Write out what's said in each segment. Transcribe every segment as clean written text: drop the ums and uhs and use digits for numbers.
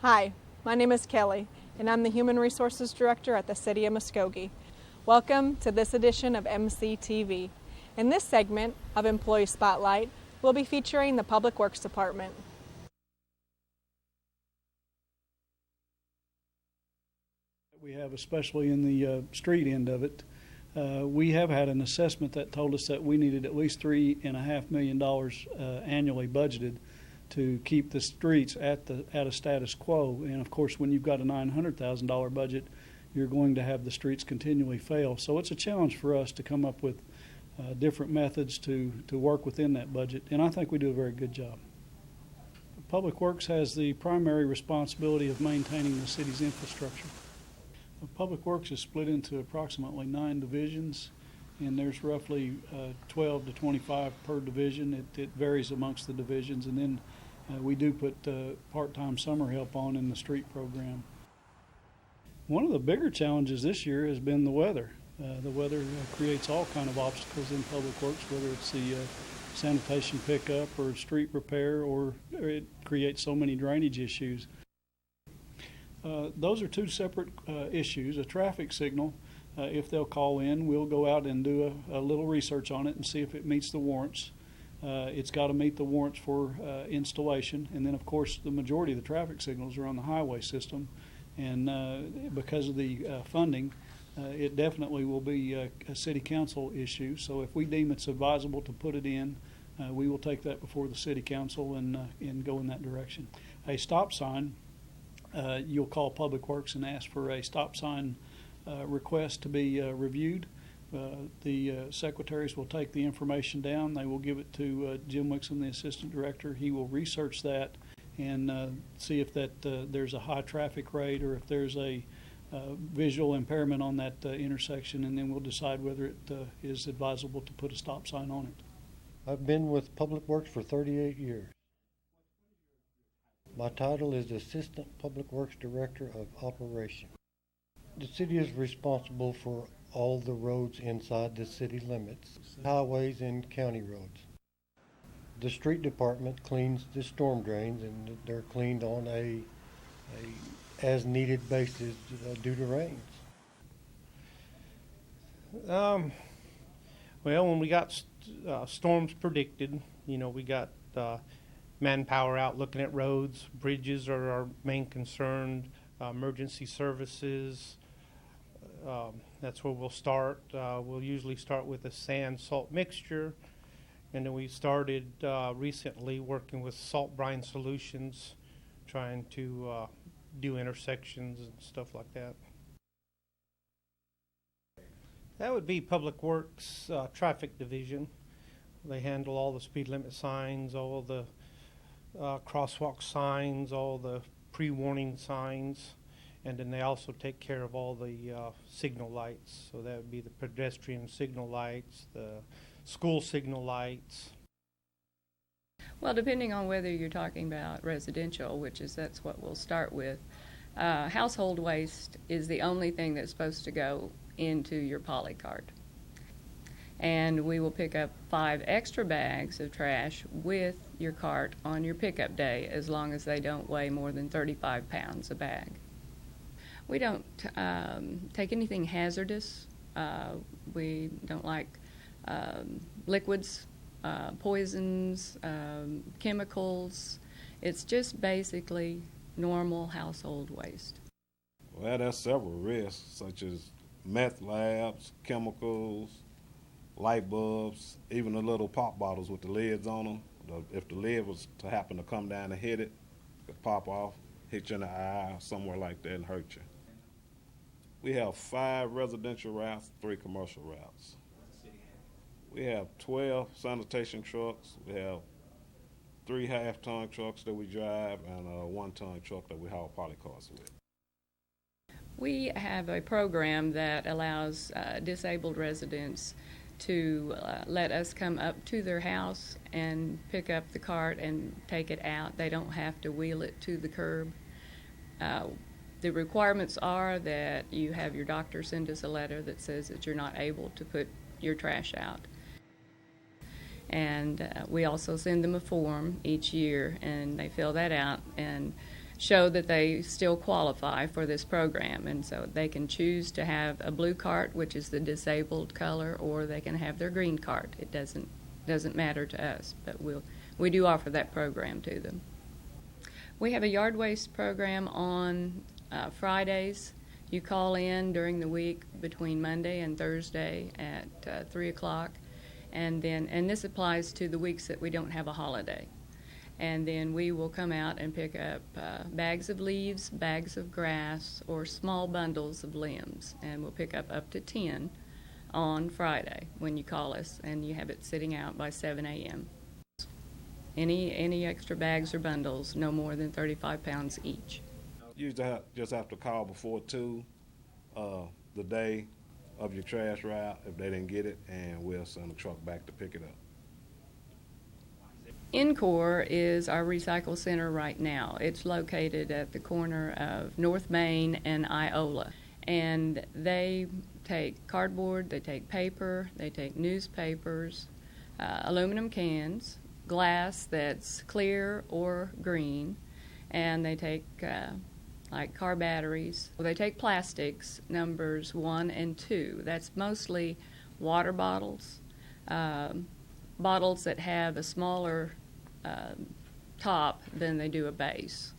Hi, my name is Kelly, and I'm the Human Resources Director at the City of Muskogee. Welcome to this edition of MCTV. In this segment of Employee Spotlight, we'll be featuring the Public Works Department. We have, especially in the street end of it, we have had an assessment that told us that we needed at least $3.5 million annually budgeted to keep the streets at a status quo. And of course, when you've got a $900,000 budget, you're going to have the streets continually fail. So it's a challenge for us to come up with different methods to work within that budget, and I think we do a very good job. Public Works has the primary responsibility of maintaining the city's infrastructure. Public Works is split into approximately 9 divisions, and there's roughly 12 to 25 per division. It varies amongst the divisions, and then we do put part-time summer help on in the street program. One of the bigger challenges this year has been the weather. The weather creates all kind of obstacles in Public Works, whether it's the sanitation pickup or street repair, or it creates so many drainage issues. Those are two separate issues. A traffic signal, if they'll call in, we'll go out and do a little research on it and see if it meets the warrants. It's got to meet the warrants for installation, and then of course the majority of the traffic signals are on the highway system, and because of the funding, it definitely will be a city council issue. So if we deem it's advisable to put it in, we will take that before the city council and go in that direction. A stop sign, you'll call Public Works and ask for a stop sign request to be reviewed. The secretaries will take the information down. They will give it to Jim Wixom, the assistant director. He will research that and see if there's a high traffic rate or if there's a visual impairment on that intersection, and then we'll decide whether it is advisable to put a stop sign on it. I've been with Public Works for 38 years. My title is Assistant Public Works Director of Operations. The city is responsible for all the roads inside the city limits, highways and county roads. The street department cleans the storm drains, and they're cleaned on a as needed basis due to rains. Well, when we got storms predicted, we got manpower out looking at roads. Bridges are our main concern. Emergency services, that's where we'll start. We'll usually start with a sand-salt mixture, and then we started recently working with salt brine solutions, trying to do intersections and stuff like that. That would be Public Works Traffic Division. They handle all the speed limit signs, all the crosswalk signs, all the pre-warning signs, and then they also take care of all the signal lights. So that would be the pedestrian signal lights, the school signal lights. Well, depending on whether you're talking about residential, that's what we'll start with, household waste is the only thing that's supposed to go into your poly cart. And we will pick up 5 extra bags of trash with your cart on your pickup day, as long as they don't weigh more than 35 pounds a bag. We don't take anything hazardous. We don't like liquids, poisons, chemicals. It's just basically normal household waste. Well, there's several risks, such as meth labs, chemicals, light bulbs, even the little pop bottles with the lids on them. If the lid was to happen to come down and hit it, it could pop off, hit you in the eye, or somewhere like that, and hurt you. We have 5 residential routes, 3 commercial routes. We have 12 sanitation trucks. We have 3 half-ton trucks that we drive and a 1-ton truck that we haul polycars with. We have a program that allows disabled residents to let us come up to their house and pick up the cart and take it out. They don't have to wheel it to the curb. The requirements are that you have your doctor send us a letter that says that you're not able to put your trash out. And we also send them a form each year, and they fill that out, and show that they still qualify for this program. And so they can choose to have a blue cart, which is the disabled color, or they can have their green cart. It doesn't matter to us, but we do offer that program to them. We have a yard waste program on Fridays. You call in during the week between Monday and Thursday at 3 o'clock, and this applies to the weeks that we don't have a holiday. And then we will come out and pick up bags of leaves, bags of grass, or small bundles of limbs, and we'll pick up to 10 on Friday when you call us, and you have it sitting out by 7 a.m. Any extra bags or bundles, no more than 35 pounds each. You just have to call before 2 the day of your trash route if they didn't get it, and we'll send a truck back to pick it up. Encore is our recycle center right now. It's located at the corner of North Main and Iola. And they take cardboard, they take paper, they take newspapers, aluminum cans, glass that's clear or green, and they take like car batteries. They take plastics, numbers 1 and 2. That's mostly water bottles, bottles that have a smaller top than they do a base.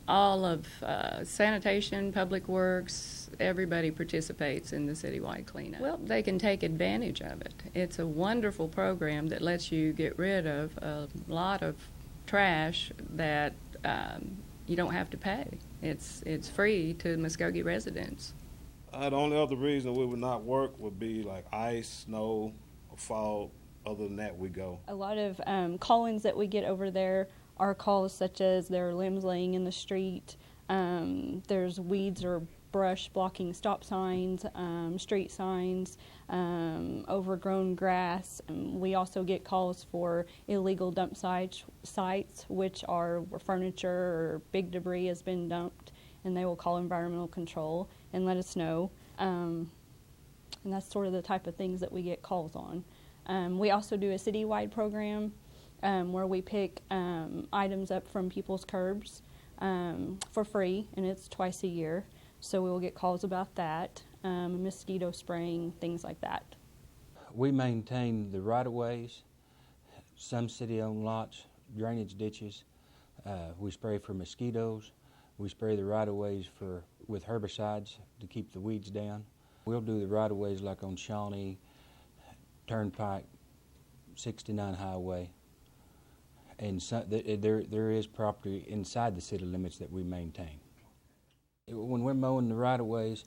All of sanitation, public works, everybody participates in the citywide cleanup. Well, they can take advantage of it. It's a wonderful program that lets you get rid of a lot of trash that you don't have to pay. It's free to Muskogee residents. The only other reason we would not work would be like ice, snow, or fog. Other than that, we go. A lot of call-ins that we get over there are calls such as there are limbs laying in the street, there's weeds or brush blocking stop signs, street signs, overgrown grass. We also get calls for illegal dump sites, which are where furniture or big debris has been dumped, and they will call environmental control and let us know. And that's sort of the type of things that we get calls on. We also do a citywide program where we pick items up from people's curbs for free, and it's twice a year. So we will get calls about that, mosquito spraying, things like that. We maintain the right-of-ways, some city-owned lots, drainage ditches. We spray for mosquitoes. We spray the right-of-ways with herbicides to keep the weeds down. We'll do the right-of-ways like on Shawnee, Turnpike, 69 Highway, and there is property inside the city limits that we maintain. When we're mowing the right-of-ways,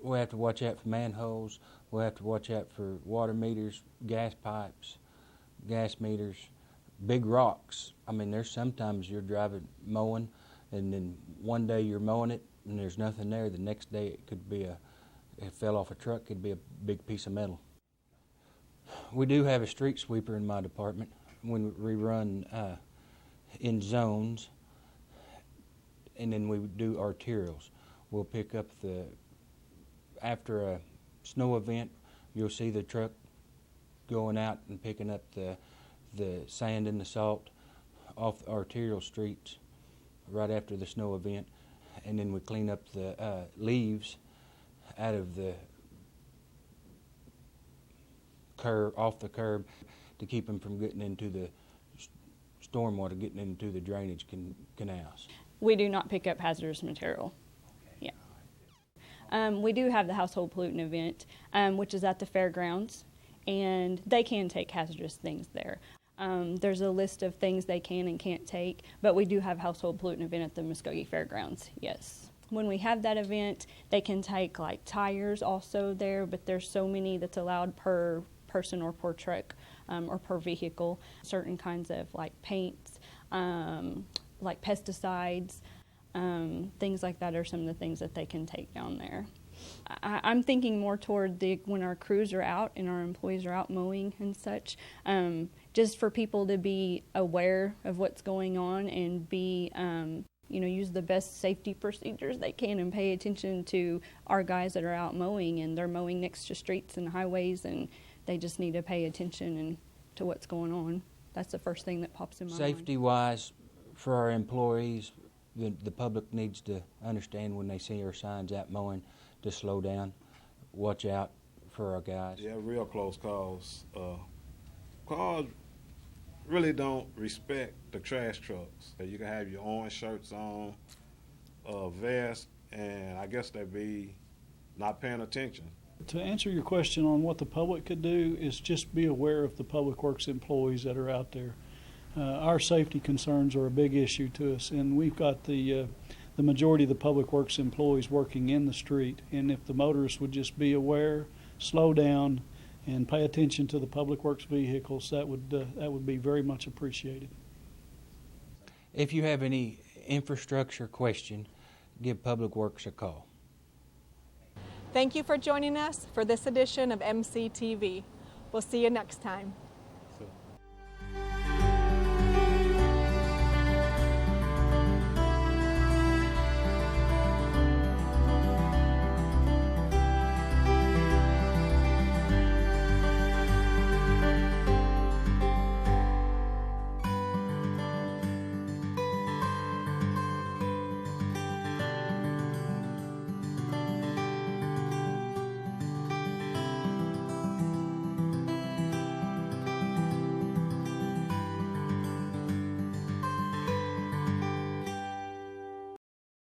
we have to watch out for manholes, we have to watch out for water meters, gas pipes, gas meters, big rocks. I mean, there's sometimes you're driving, mowing, and then one day you're mowing it and there's nothing there. The next day it could be it fell off a truck, could be a big piece of metal. We do have a street sweeper in my department when we run in zones, and then we do arterials. We'll pick up after a snow event, you'll see the truck going out and picking up the sand and the salt off the arterial streets right after the snow event, and then we clean up the leaves out of the off the curb to keep them from getting into the stormwater, getting into the drainage canals. We do not pick up hazardous material. Yeah. We do have the household pollutant event, which is at the fairgrounds, and they can take hazardous things there. There's a list of things they can and can't take, but we do have household pollutant event at the Muskogee Fairgrounds, yes. When we have that event, they can take like tires also there, but there's so many that's allowed per person or per truck or per vehicle. Certain kinds of like paints, like pesticides, things like that are some of the things that they can take down there. I'm thinking more toward when our crews are out and our employees are out mowing and such, just for people to be aware of what's going on and be, use the best safety procedures they can and pay attention to our guys that are out mowing, and they're mowing next to streets and highways, and they just need to pay attention to what's going on. That's the first thing that pops in my mind. Safety-wise, For our employees, the public needs to understand when they see our signs out mowing to slow down, watch out for our guys. Yeah, real close calls. Cars really don't respect the trash trucks. You can have your orange shirts on, vest, and I guess they'd be not paying attention. To answer your question on what the public could do is just be aware of the public works employees that are out there. Our safety concerns are a big issue to us, and we've got the majority of the public works employees working in the street. And if the motorists would just be aware, slow down, and pay attention to the public works vehicles, that would be very much appreciated. If you have any infrastructure question, give Public Works a call. Thank you for joining us for this edition of MCTV. We'll see you next time.